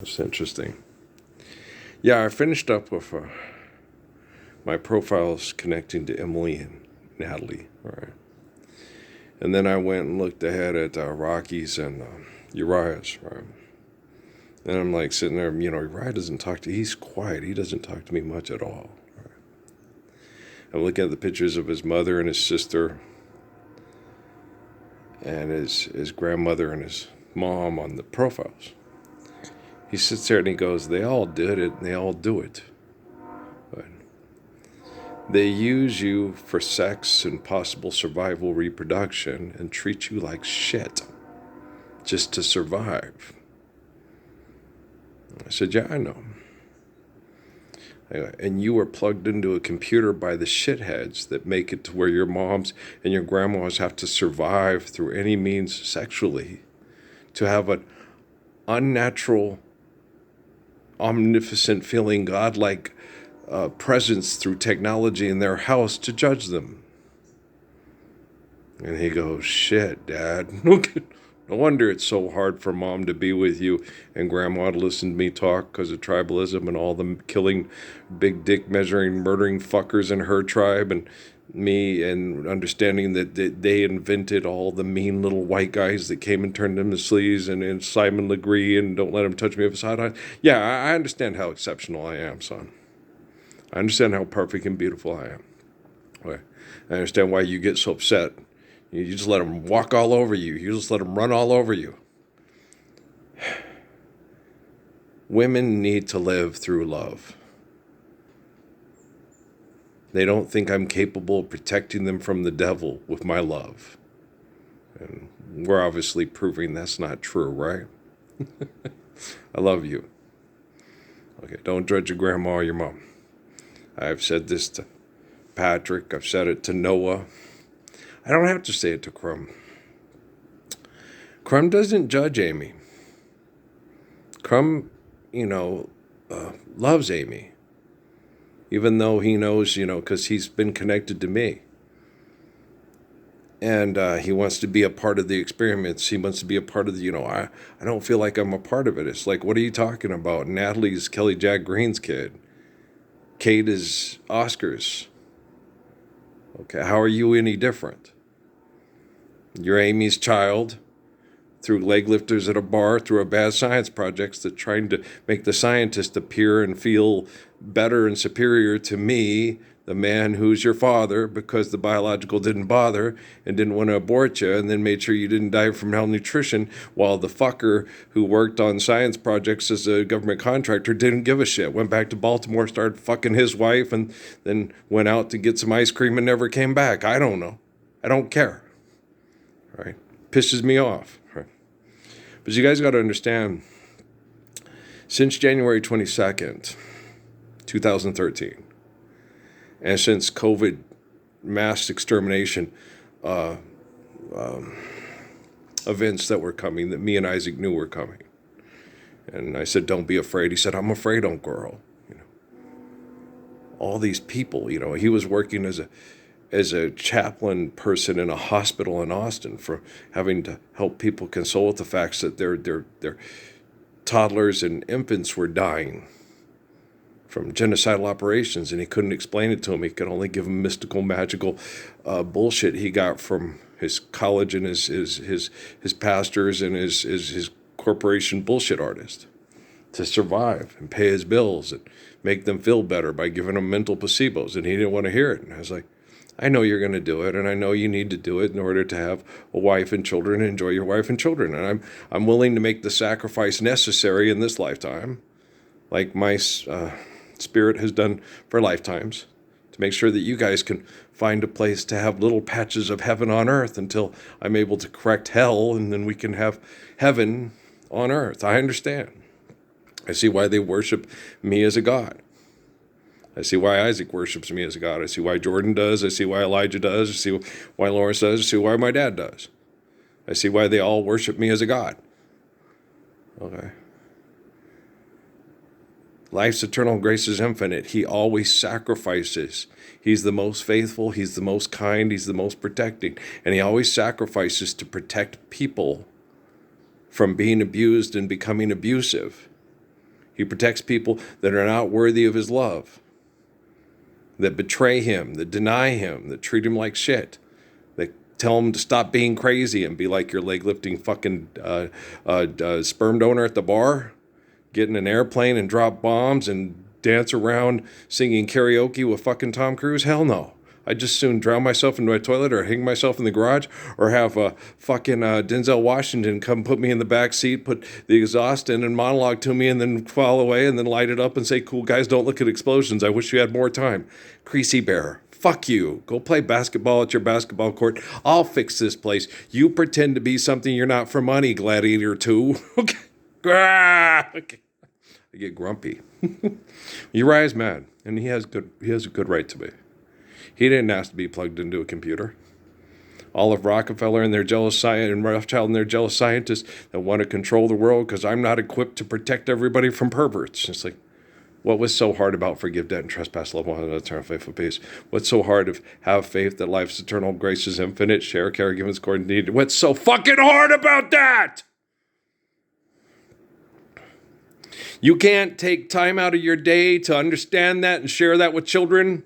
That's interesting. Yeah, I finished up with my profiles connecting to Emily and Natalie. All right. And then I went and looked ahead at Rocky's and Uriah's. Right. And I'm like sitting there, Uriah doesn't talk to, he's quiet. He doesn't talk to me much at all. Right. I'm looking at the pictures of his mother and his sister and his grandmother and his mom on the profiles. He sits there and he goes, they all did it and they all do it. But they use you for sex and possible survival reproduction and treat you like shit just to survive. I said, yeah, I know. And you were plugged into a computer by the shitheads that make it to where your moms and your grandmas have to survive through any means sexually to have an unnatural, omnipotent feeling, godlike presence through technology in their house to judge them. And he goes, shit, Dad. No wonder it's so hard for Mom to be with you and Grandma to listen to me talk because of tribalism and all the killing, big dick measuring, murdering fuckers in her tribe, and me, and understanding that they invented all the mean little white guys that came and turned them to sleaze, and Simon Legree and don't let him touch me upside down. Yeah, I understand how exceptional I am, son. I understand how perfect and beautiful I am. Okay. I understand why you get so upset. You just let them walk all over you. You just let them run all over you. Women need to live through love. They don't think I'm capable of protecting them from the devil with my love. And we're obviously proving that's not true, right? I love you. Okay, don't judge your grandma or your mom. I've said this to Patrick. I've said it to Noah. I don't have to say it to Crumb. Crumb doesn't judge Amy. Crumb, loves Amy. Even though he knows, because he's been connected to me. And he wants to be a part of the experiments. He wants to be a part of the, I don't feel like I'm a part of it. It's like, what are you talking about? Natalie's Kelly Jack Green's kid. Kate is Oscar's. Okay, how are you any different? You're Amy's child through leg lifters at a bar, through a bad science projects that trying to make the scientist appear and feel better and superior to me, the man who's your father, because the biological didn't bother and didn't want to abort you and then made sure you didn't die from malnutrition, while the fucker who worked on science projects as a government contractor didn't give a shit. Went back to Baltimore, started fucking his wife, and then went out to get some ice cream and never came back. I don't know. I don't care. Right? Pisses me off. Right? But you guys got to understand, since January 22nd, 2013, and since COVID mass extermination events that were coming, that me and Isaac knew were coming, and I said, don't be afraid. He said, I'm afraid, Uncle Earl. All these people, he was working as a chaplain person in a hospital in Austin for having to help people console with the facts that their toddlers and infants were dying from genocidal operations, and he couldn't explain it to them. He could only give them mystical, magical bullshit he got from his college and his pastors and his corporation bullshit artist to survive and pay his bills and make them feel better by giving them mental placebos, and he didn't want to hear it. And I was like, I know you're going to do it, and I know you need to do it in order to have a wife and children and enjoy your wife and children. And I'm willing to make the sacrifice necessary in this lifetime, like my spirit has done for lifetimes, to make sure that you guys can find a place to have little patches of heaven on earth until I'm able to correct hell, and then we can have heaven on earth. I understand. I see why they worship me as a god. I see why Isaac worships me as a god. I see why Jordan does. I see why Elijah does. I see why Lawrence does. I see why my dad does. I see why they all worship me as a god. Okay. Life's eternal grace is infinite. He always sacrifices. He's the most faithful. He's the most kind. He's the most protecting. And he always sacrifices to protect people from being abused and becoming abusive. He protects people that are not worthy of his love, that betray him, that deny him, that treat him like shit, that tell him to stop being crazy and be like your leg-lifting fucking sperm donor at the bar, get in an airplane and drop bombs and dance around singing karaoke with fucking Tom Cruise. Hell no. I'd just soon drown myself into a toilet or hang myself in the garage or have fucking Denzel Washington come put me in the back seat, put the exhaust in and monologue to me and then fall away and then light it up and say, cool guys, don't look at explosions. I wish you had more time. Creasy bear. Fuck you. Go play basketball at your basketball court. I'll fix this place. You pretend to be something you're not for money, Gladiator 2. Okay. Okay. I get grumpy. Uriah's mad, and he has a good right to be. He didn't ask to be plugged into a computer. All of Rockefeller and their jealous science and Rothschild and their jealous scientists that want to control the world because I'm not equipped to protect everybody from perverts. It's like, what was so hard about forgive debt and trespass, love one another, eternal faithful peace? What's so hard of have faith that life's eternal, grace is infinite, share, care, give, and according to need? What's so fucking hard about that? You can't take time out of your day to understand that and share that with children?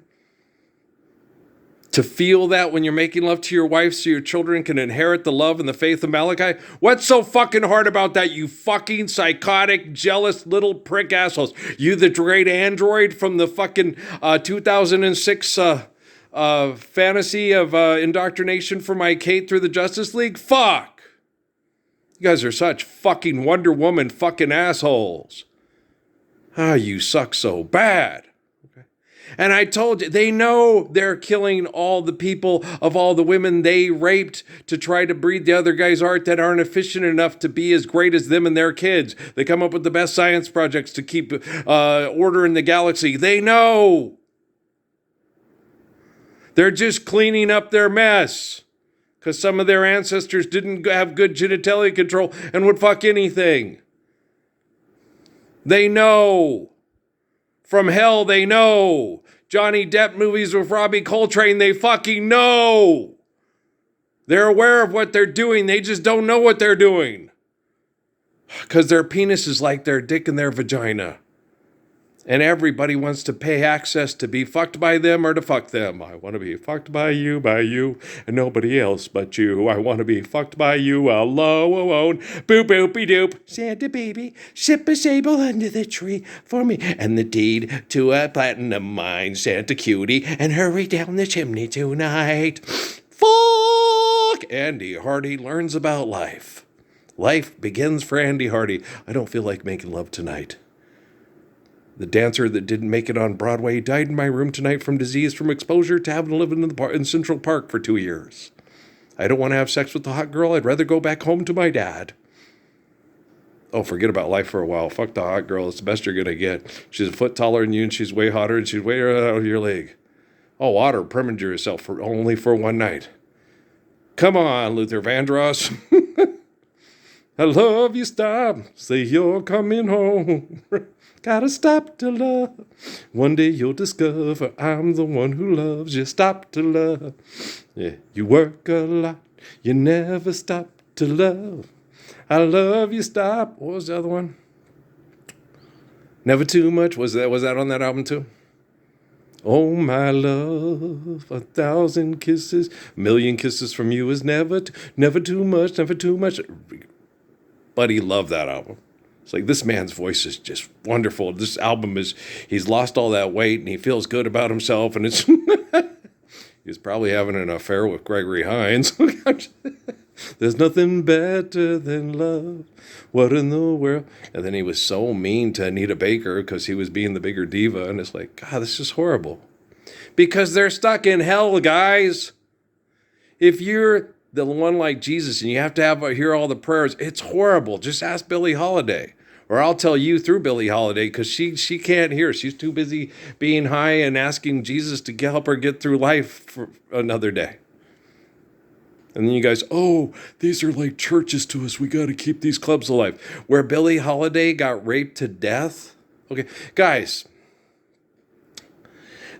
To feel that when you're making love to your wife so your children can inherit the love and the faith of Malachi? What's so fucking hard about that, you fucking psychotic, jealous little prick assholes? You the great android from the fucking 2006 fantasy of indoctrination for my Kate through the Justice League? Fuck! You guys are such fucking Wonder Woman fucking assholes. Ah, you suck so bad. And I told you, they know they're killing all the people of all the women they raped to try to breed the other guy's art that aren't efficient enough to be as great as them and their kids. They come up with the best science projects to keep order in the galaxy. They know. They're just cleaning up their mess because some of their ancestors didn't have good genitalia control and would fuck anything. They know. From hell, they know. Johnny Depp movies with Robbie Coltrane, they fucking know. They're aware of what they're doing. They just don't know what they're doing. Because their penis is like their dick in their vagina. And everybody wants to pay access to be fucked by them or to fuck them. I want to be fucked by you, and nobody else but you. I want to be fucked by you alone. Boop, boopy doop. Santa baby, ship a sable under the tree for me. And the deed to a platinum mine, Santa cutie, and hurry down the chimney tonight. Fuck! Andy Hardy learns about life. Life begins for Andy Hardy. I don't feel like making love tonight. The dancer that didn't make it on Broadway died in my room tonight from disease from exposure to having lived in Central Park for 2 years. I don't want to have sex with the hot girl. I'd rather go back home to my dad. Oh, forget about life for a while. Fuck the hot girl. It's the best you're going to get. She's a foot taller than you, and she's way hotter, and she's way out of your league. Oh, otter, permanent yourself only for one night. Come on, Luther Vandross. I love you, stop. Say you're coming home. Gotta stop to love. One day you'll discover I'm the one who loves you. Stop to love. Yeah, you work a lot. You never stop to love. I love you, stop. What was the other one? Never too much. Was that on that album too? Oh, my love, 1,000 kisses, 1,000,000 kisses from you is never too much, never too much. Buddy loved that album. It's like, this man's voice is just wonderful. This album he's lost all that weight and he feels good about himself. And it's, he's probably having an affair with Gregory Hines. There's nothing better than love. What in the world? And then he was so mean to Anita Baker because he was being the bigger diva. And it's like, God, this is horrible. Because they're stuck in hell, guys. If you're the one like Jesus and you have to hear all the prayers, it's horrible. Just ask Billie Holiday. Or I'll tell you through Billie Holiday because she can't hear. She's too busy being high and asking Jesus to help her get through life for another day. And then you guys, oh, these are like churches to us. We got to keep these clubs alive. Where Billie Holiday got raped to death. Okay, guys,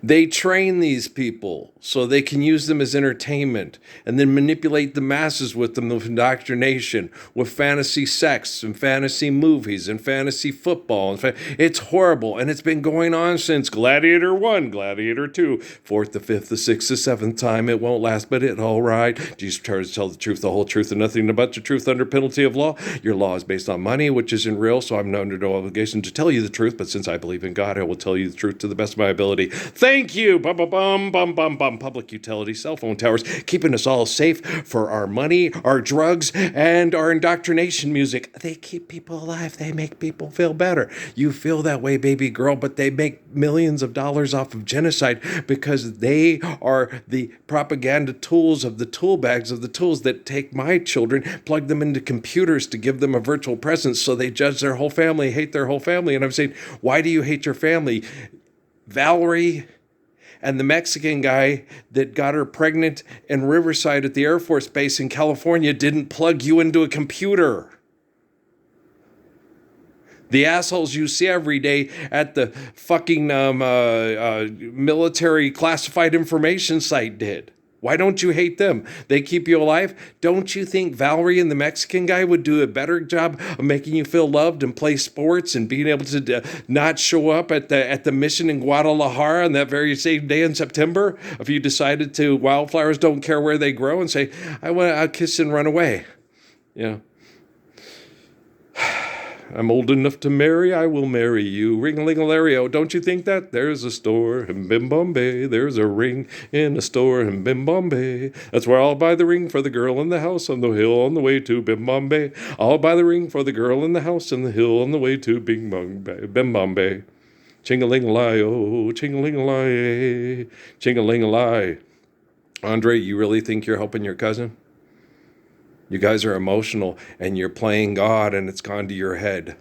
they train these people so they can use them as entertainment and then manipulate the masses with them with indoctrination, with fantasy sex and fantasy movies and fantasy football. It's horrible, and it's been going on since Gladiator 1, Gladiator 2, 4th, the 5th, the 6th, the 7th time. It won't last, but it's all right. Jesus tries to tell the truth, the whole truth, and nothing but the truth under penalty of law. Your law is based on money, which isn't real, so I'm under no obligation to tell you the truth, but since I believe in God, I will tell you the truth to the best of my ability. Thank you. Bum, bum, bum, bum, bum, bum. Public utility, cell phone towers, keeping us all safe for our money, our drugs, and our indoctrination music. They keep people alive. They make people feel better. You feel that way, baby girl, but they make millions of dollars off of genocide because they are the propaganda tools of the tool bags of the tools that take my children, plug them into computers to give them a virtual presence so they judge their whole family, hate their whole family. And I'm saying, why do you hate your family? Valerie and the Mexican guy that got her pregnant in Riverside at the Air Force Base in California didn't plug you into a computer. The assholes you see every day at the fucking military classified information site did. Why don't you hate them? They keep you alive. Don't you think Valerie and the Mexican guy would do a better job of making you feel loved and play sports and being able to not show up at the mission in Guadalajara on that very same day in September if you decided to, wildflowers don't care where they grow, and say, I'll kiss and run away. Yeah. I'm old enough to marry, I will marry you. Ring-a-ling-a-lario, don't you think that? There's a store in Bim Bombay. There's a ring in a store in Bim Bombay. That's where I'll buy the ring for the girl in the house on the hill on the way to Bim Bombay. I'll buy the ring for the girl in the house on the hill on the way to Bim Bombay. Ching-a-ling-a-lie, oh, ching-a-ling-a-lie, ching-a-ling-a-lie. Andre, you really think you're helping your cousin? You guys are emotional, and you're playing God, and it's gone to your head.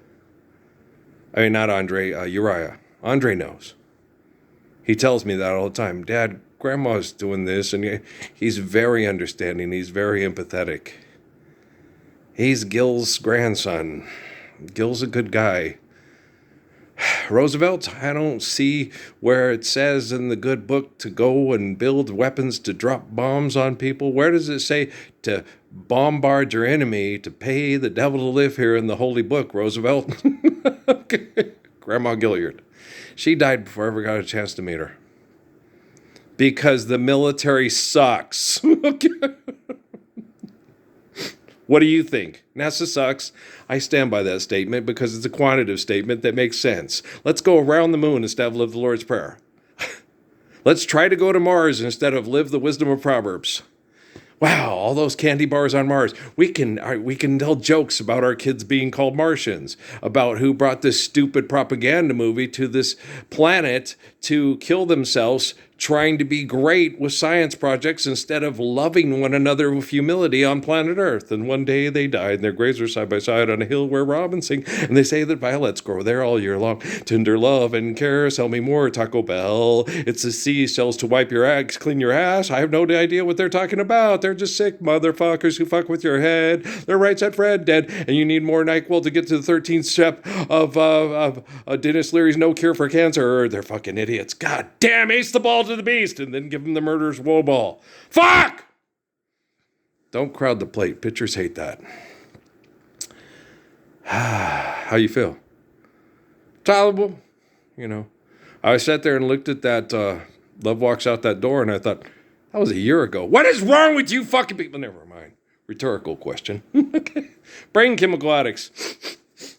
I mean, not Andre, Uriah. Andre knows. He tells me that all the time. Dad, Grandma's doing this, and he's very understanding. He's very empathetic. He's Gil's grandson. Gil's a good guy. Roosevelt, I don't see where it says in the good book to go and build weapons to drop bombs on people. Where does it say to bombard your enemy to pay the devil to live here in the holy book, Roosevelt? Okay. Grandma Gilliard. She died before I ever got a chance to meet her. Because the military sucks. Okay. What do you think? NASA sucks. I stand by that statement because it's a quantitative statement that makes sense. Let's go around the moon instead of live the Lord's Prayer. Let's try to go to Mars instead of live the wisdom of Proverbs. Wow, all those candy bars on Mars. We can tell jokes about our kids being called Martians, about who brought this stupid propaganda movie to this planet to kill themselves trying to be great with science projects instead of loving one another with humility on planet Earth. And one day they died, and their graves are side by side on a hill where robins sing, and they say that violets grow there all year long. Tender love and care, sell me more, Taco Bell. It's the seashells to wipe your ass, clean your ass. I have no idea what they're talking about. They're just sick motherfuckers who fuck with your head. They're right said Fred dead, and you need more NyQuil to get to the 13th step of Dennis Leary's no cure for cancer. They're fucking idiots. God damn, ace the ball to the beast, and then give him the murderer's woe ball. Fuck! Don't crowd the plate. Pitchers hate that. How you feel? Tolerable. You know. I sat there and looked at that Love Walks Out That Door, and I thought, that was a year ago. What is wrong with you fucking people? Never mind. Rhetorical question. Okay. Brain chemical addicts.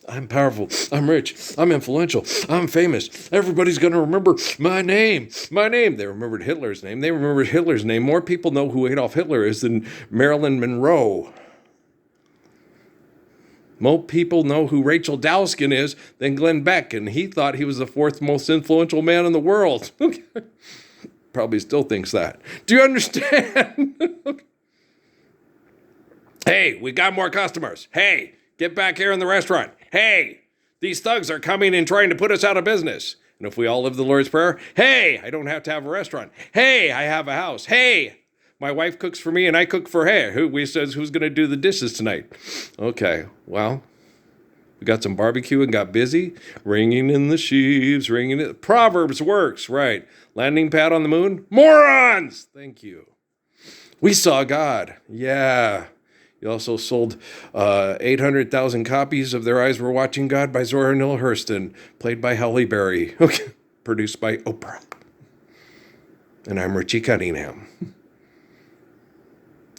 I'm powerful. I'm rich. I'm influential. I'm famous. Everybody's going to remember my name. My name. They remembered Hitler's name. They remembered Hitler's name. More people know who Adolf Hitler is than Marilyn Monroe. More people know who Rachel Dowskin is than Glenn Beck, and he thought he was the fourth most influential man in the world. Probably still thinks that. Do you understand? Hey, we got more customers. Hey, get back here in the restaurant. Hey, these thugs are coming and trying to put us out of business. And if we all live the Lord's Prayer, hey, I don't have to have a restaurant. Hey, I have a house. Hey, my wife cooks for me and I cook for her. Who says who's going to do the dishes tonight? Okay, well, We got some barbecue and got busy. Ringing in the sheaves, ringing it. Proverbs works, right. Landing pad on the moon? Morons! Thank you. We saw God. Yeah. He also sold 800,000 copies of Their Eyes Were Watching God by Zora Neale Hurston, played by Halle Berry. Okay. Produced by Oprah. And I'm Richie Cunningham.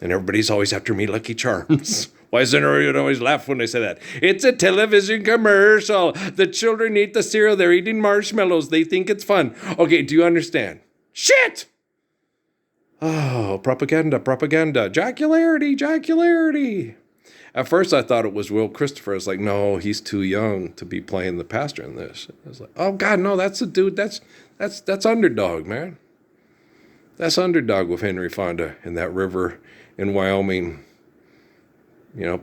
And everybody's always after me, Lucky Charms. Why is everyone always laugh when I say that? It's a television commercial. The children eat the cereal. They're eating marshmallows. They think it's fun. Okay, do you understand? Shit! Oh, propaganda. Jocularity. At first I thought it was Will Christopher. I was like, no, he's too young to be playing the pastor in this. I was like, oh God, no, that's the dude. That's Underdog, man. That's Underdog with Henry Fonda in that river in Wyoming.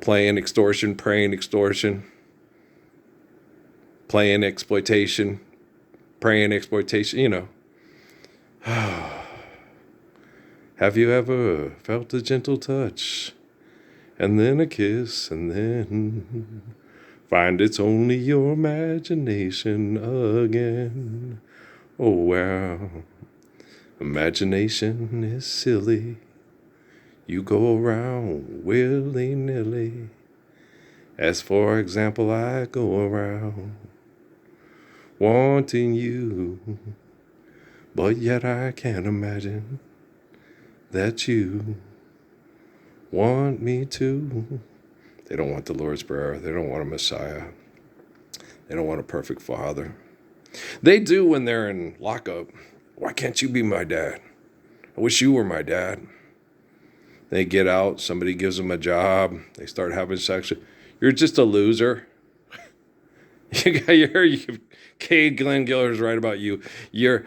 Playing extortion, praying extortion, playing exploitation, praying exploitation, Have you ever felt a gentle touch and then a kiss and then find it's only your imagination again? Oh, wow. Imagination is silly. You go around willy-nilly. As for example, I go around wanting you, but yet I can't imagine that you want me to. They don't want the Lord's Prayer. They don't want a Messiah. They don't want a perfect father. They do when they're in lockup. Why can't you be my dad? I wish you were my dad. They get out, somebody gives them a job, they start having sex. You're just a loser. Kay Glenn Giller's right about you. You're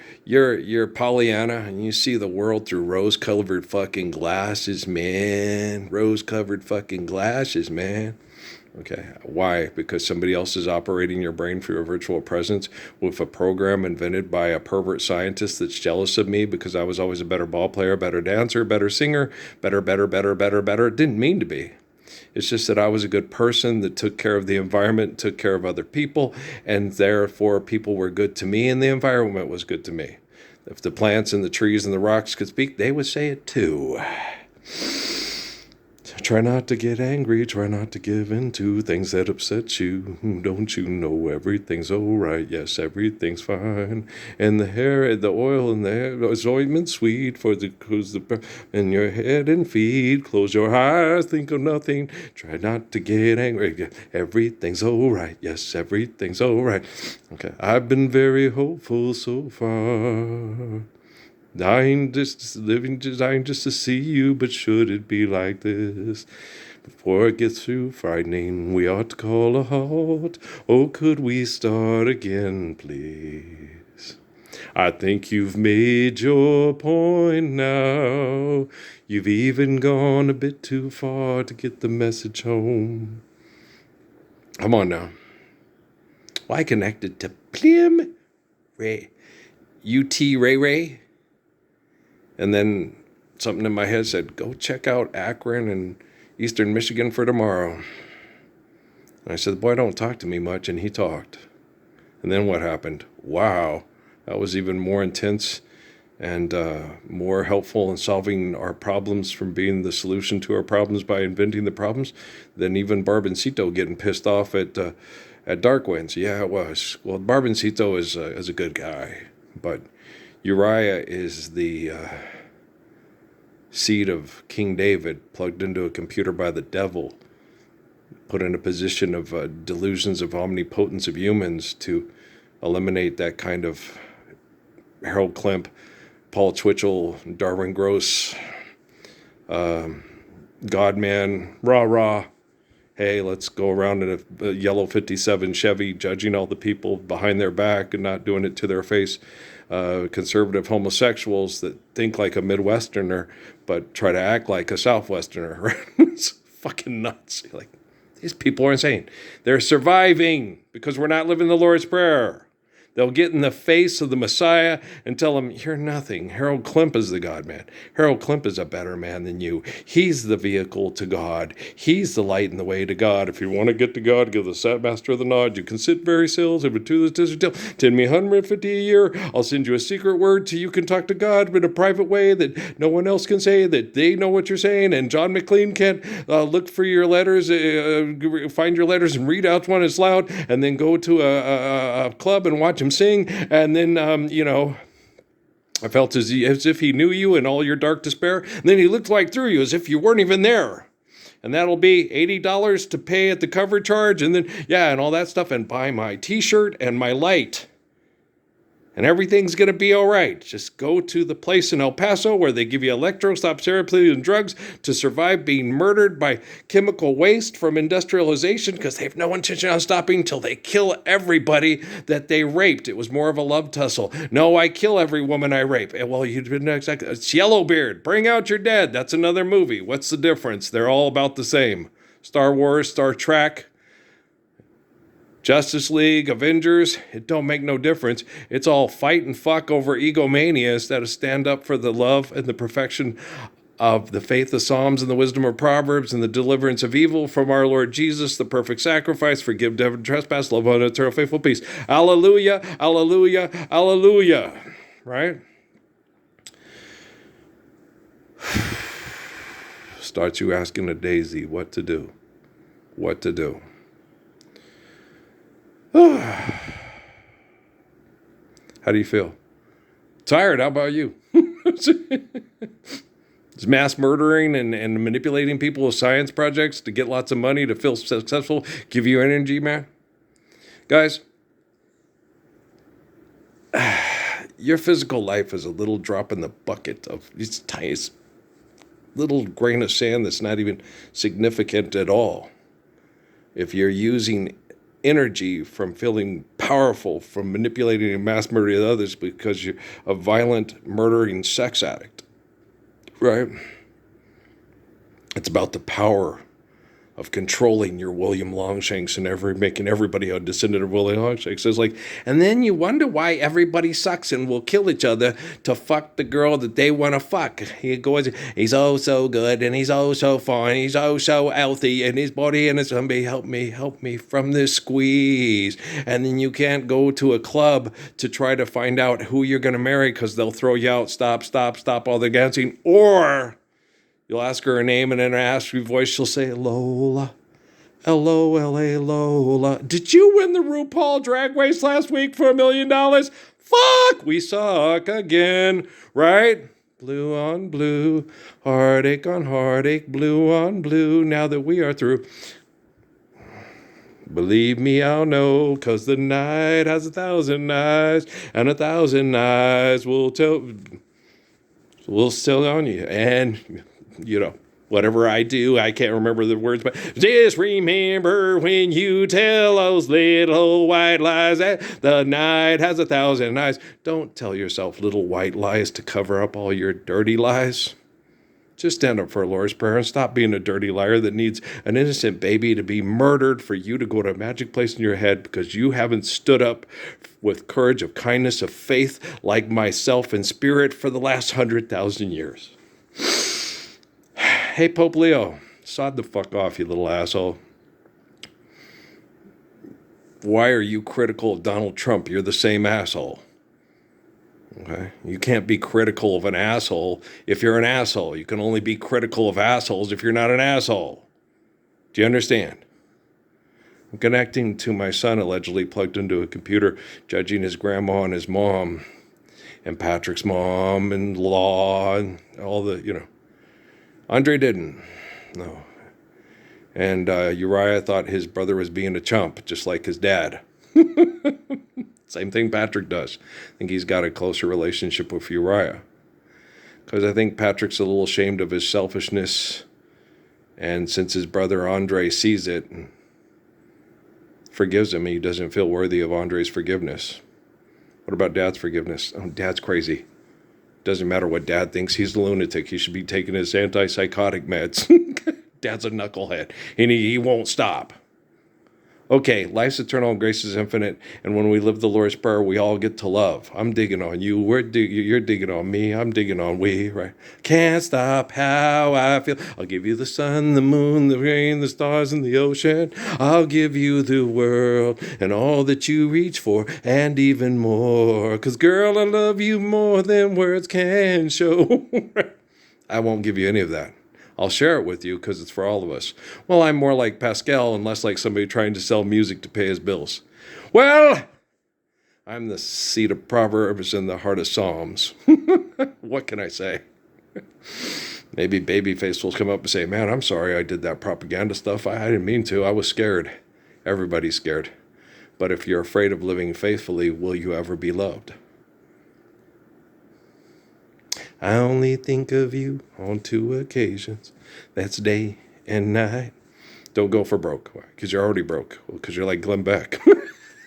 Pollyanna, and you see the world through rose-colored fucking glasses, man. Rose-covered fucking glasses, man. Okay, why? Because somebody else is operating your brain for your virtual presence with a program invented by a pervert scientist that's jealous of me because I was always a better ball player, better dancer, better singer, better. It didn't mean to be. It's just that I was a good person that took care of the environment, took care of other people, and therefore people were good to me and the environment was good to me. If the plants and the trees and the rocks could speak, they would say it too. Try not to get angry, try not to give in to things that upset you. Don't you know everything's all right? Yes, everything's fine. And the hair, the oil in the hair is ointment sweet for the in your head and feet. Close your eyes, think of nothing. Try not to get angry. Everything's all right. Yes, everything's all right. Okay, I've been very hopeful so far. Dying just to see you, but should it be like this? Before it gets too frightening, we ought to call a halt. Oh, could we start again, please? I think you've made your point now. You've even gone a bit too far to get the message home. Come on now. Why connected to Plim? Ray. UT Ray? And then something in my head said, go check out Akron and Eastern Michigan for tomorrow. And I said, the boy don't talk to me much, and he talked. And then what happened? Wow, that was even more intense and more helpful in solving our problems from being the solution to our problems by inventing the problems than even Barboncito getting pissed off at Dark Winds. Yeah, it was. Well, Barboncito is a good guy, but Uriah is the seed of King David plugged into a computer by the devil, put in a position of delusions of omnipotence of humans to eliminate that kind of Harold Klemp, Paul Twitchell, Darwin Gross, God-man, rah-rah. Hey, let's go around in a yellow 57 Chevy judging all the people behind their back and not doing it to their face. Conservative homosexuals that think like a Midwesterner but try to act like a Southwesterner. Right? It's fucking nuts. Like, these people are insane. They're surviving because we're not living the Lord's Prayer. They'll get in the face of the Messiah and tell him, you're nothing. Harold Klimp is the God-man. Harold Klimp is a better man than you. He's the vehicle to God. He's the light and the way to God. If you want to get to God, give the sat master the nod. You can sit very still, to the desert till. Send me 150 a year. I'll send you a secret word so you can talk to God in a private way that no one else can say, that they know what you're saying. And John McLean can't look for your letters, find your letters and read out one as loud, and then go to a club and watch him sing, and then, I felt as if he knew you in all your dark despair, and then he looked right through you as if you weren't even there. And that'll be $80 to pay at the cover charge, and then, and all that stuff, and buy my t-shirt and my light. And everything's going to be all right. Just go to the place in El Paso where they give you electrostop therapy and drugs to survive being murdered by chemical waste from industrialization, because they have no intention on stopping until they kill everybody that they raped. It was more of a love tussle. No, I kill every woman I rape. Well, you didn't exactly. It's Yellowbeard. Bring out your dead. That's another movie. What's the difference? They're all about the same. Star Wars, Star Trek, Justice League, Avengers, it don't make no difference. It's all fight and fuck over egomania instead of stand up for the love and the perfection of the faith of Psalms and the wisdom of Proverbs and the deliverance of evil from our Lord Jesus, the perfect sacrifice, forgive debt and trespass, love and eternal faithful peace. Hallelujah, hallelujah, hallelujah. Right? Starts you asking a daisy what to do. What to do. How do you feel? Tired. How about you? Is mass murdering and manipulating people with science projects to get lots of money to feel successful give you energy, man? Guys, your physical life is a little drop in the bucket of these tiny little grain of sand that's not even significant at all. If you're using energy from feeling powerful, from manipulating and mass murdering others because you're a violent, murdering sex addict, right? It's about the power of controlling your William Longshanks and making everybody a descendant of William Longshanks. It's like, and then you wonder why everybody sucks and will kill each other to fuck the girl that they want to fuck. He goes, he's oh so good and he's oh so fine, he's oh so healthy, and his body and his zombie, help me from this squeeze. And then you can't go to a club to try to find out who you're going to marry because they'll throw you out, stop all the dancing, or you'll ask her name, and in her raspy voice, she'll say, Lola. L-O-L-A, Lola. Did you win the RuPaul Drag Race last week for $1 million? Fuck, we suck again, right? Blue on blue, heartache on heartache, blue on blue, now that we are through. Believe me, I'll know, 'cause the night has 1,000 eyes, and 1,000 eyes will tell on you. And whatever I do, I can't remember the words, but just remember when you tell those little white lies that the night has 1,000 eyes. Don't tell yourself little white lies to cover up all your dirty lies. Just stand up for a Lord's Prayer and stop being a dirty liar that needs an innocent baby to be murdered for you to go to a magic place in your head because you haven't stood up with courage of kindness, of faith, like myself in spirit for the last 100,000 years. Hey, Pope Leo, sod the fuck off, you little asshole. Why are you critical of Donald Trump? You're the same asshole. Okay? You can't be critical of an asshole if you're an asshole. You can only be critical of assholes if you're not an asshole. Do you understand? I'm connecting to my son allegedly plugged into a computer, judging his grandma and his mom, and Patrick's mom, and law, and all the, Andre didn't. No. And Uriah thought his brother was being a chump, just like his dad. Same thing Patrick does. I think he's got a closer relationship with Uriah. Because I think Patrick's a little ashamed of his selfishness. And since his brother Andre sees it and forgives him, he doesn't feel worthy of Andre's forgiveness. What about Dad's forgiveness? Oh, Dad's crazy. Doesn't matter what Dad thinks. He's a lunatic. He should be taking his antipsychotic meds. Dad's a knucklehead, and he won't stop. Okay, life's eternal and grace is infinite. And when we live the Lord's Prayer, we all get to love. I'm digging on you. You're digging on me. I'm digging on we, right? Can't stop how I feel. I'll give you the sun, the moon, the rain, the stars, and the ocean. I'll give you the world and all that you reach for and even more. 'Cause girl, I love you more than words can show. I won't give you any of that. I'll share it with you because it's for all of us. Well, I'm more like Pascal and less like somebody trying to sell music to pay his bills. Well, I'm the seed of Proverbs and the heart of Psalms. What can I say? Maybe Babyface will come up and say, man, I'm sorry I did that propaganda stuff. I didn't mean to. I was scared. Everybody's scared. But if you're afraid of living faithfully, will you ever be loved? I only think of you on 2 occasions. That's day and night. Don't go for broke, because you're already broke. Well, because you're like Glenn Beck.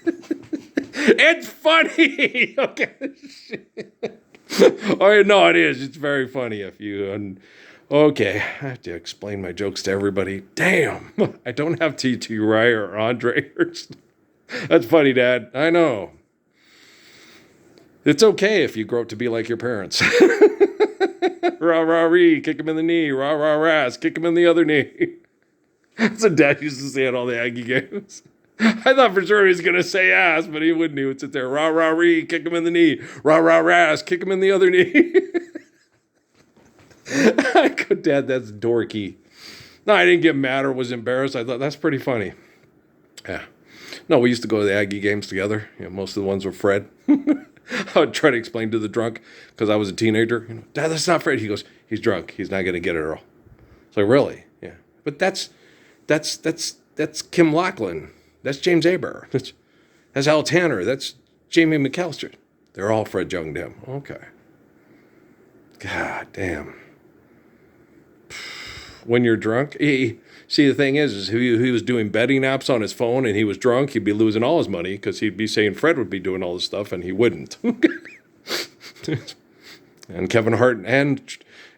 It's funny. Okay. Oh, no, it is. It's very funny if you... Okay, I have to explain my jokes to everybody. Damn, I don't have to Uriah or Andre. That's funny, Dad. I know. It's okay if you grow up to be like your parents. Rah, rah, ree, kick him in the knee. Rah, rah, ras, kick him in the other knee. That's what Dad used to say at all the Aggie games. I thought for sure he was going to say ass, but he wouldn't. He would sit there, rah, rah, ree, kick him in the knee. Rah, rah, ras, kick him in the other knee. I go, Dad, that's dorky. No, I didn't get mad or was embarrassed. I thought, that's pretty funny. Yeah. No, we used to go to the Aggie games together. Most of the ones were Fred. I would try to explain to the drunk because I was a teenager. Dad, that's not Fred. He goes, he's drunk. He's not going to get it, Earl. It's like, really? Yeah. But that's Kim Lachlan. That's James Aber. That's Al Tanner. That's Jamie McAllister. They're all Fred Young to him. Okay. God damn. When you're drunk, see, the thing is he was doing betting apps on his phone and he was drunk, he'd be losing all his money because he'd be saying Fred would be doing all this stuff and he wouldn't. And Kevin Hart and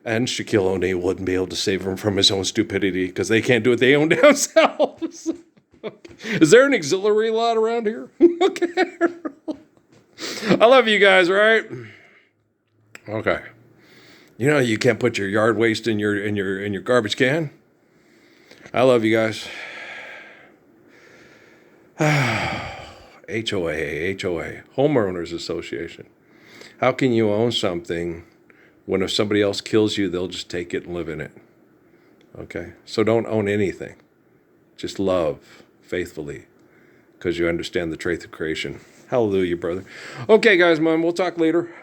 Shaquille O'Neal wouldn't be able to save him from his own stupidity because they can't do it they own themselves. Okay. Is there an auxiliary lot around here? Okay. I love you guys, right? Okay. You can't put your yard waste in your garbage can. I love you guys. HOA, Homeowners Association. How can you own something when if somebody else kills you, they'll just take it and live in it? Okay, so don't own anything. Just love faithfully because you understand the truth of creation. Hallelujah, brother. Okay, guys, Mom, we'll talk later.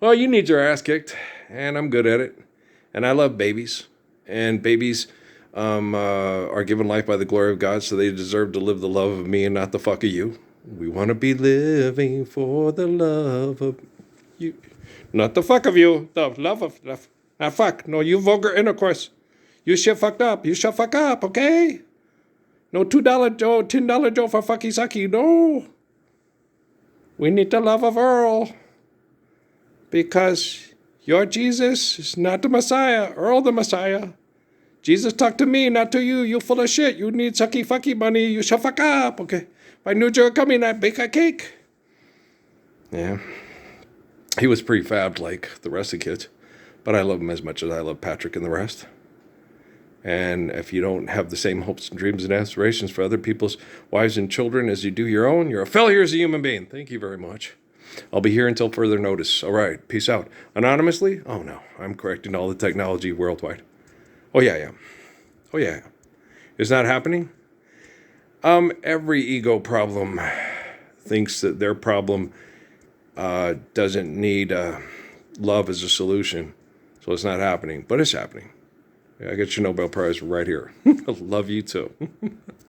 Well, you need your ass kicked, and I'm good at it. And I love babies. And babies are given life by the glory of God, so they deserve to live the love of me and not the fuck of you. We want to be living for the love of you. Not the fuck of you, the love of love. Not fuck. No, you vulgar intercourse. You shit fucked up. You shut fuck up, okay? No $2 Joe, $10 Joe for fucky sucky. No. We need the love of Earl. Because your Jesus is not the Messiah, Earl the Messiah. Jesus talked to me, not to you. You full of shit. You need sucky fucky money. You shut fuck up, okay? If I knew you were coming, I'd bake a cake. Yeah. He was prefabbed like the rest of the kids. But I love him as much as I love Patrick and the rest. And if you don't have the same hopes and dreams and aspirations for other people's wives and children as you do your own, you're a failure as a human being. Thank you very much. I'll be here until further notice. All right. Peace out. Anonymously? Oh, no. I'm correcting all the technology worldwide. Oh, yeah. Oh, yeah. Is that happening? Every ego problem thinks that their problem doesn't need love as a solution. So it's not happening. But it's happening. I get your Nobel Prize right here. Love you too.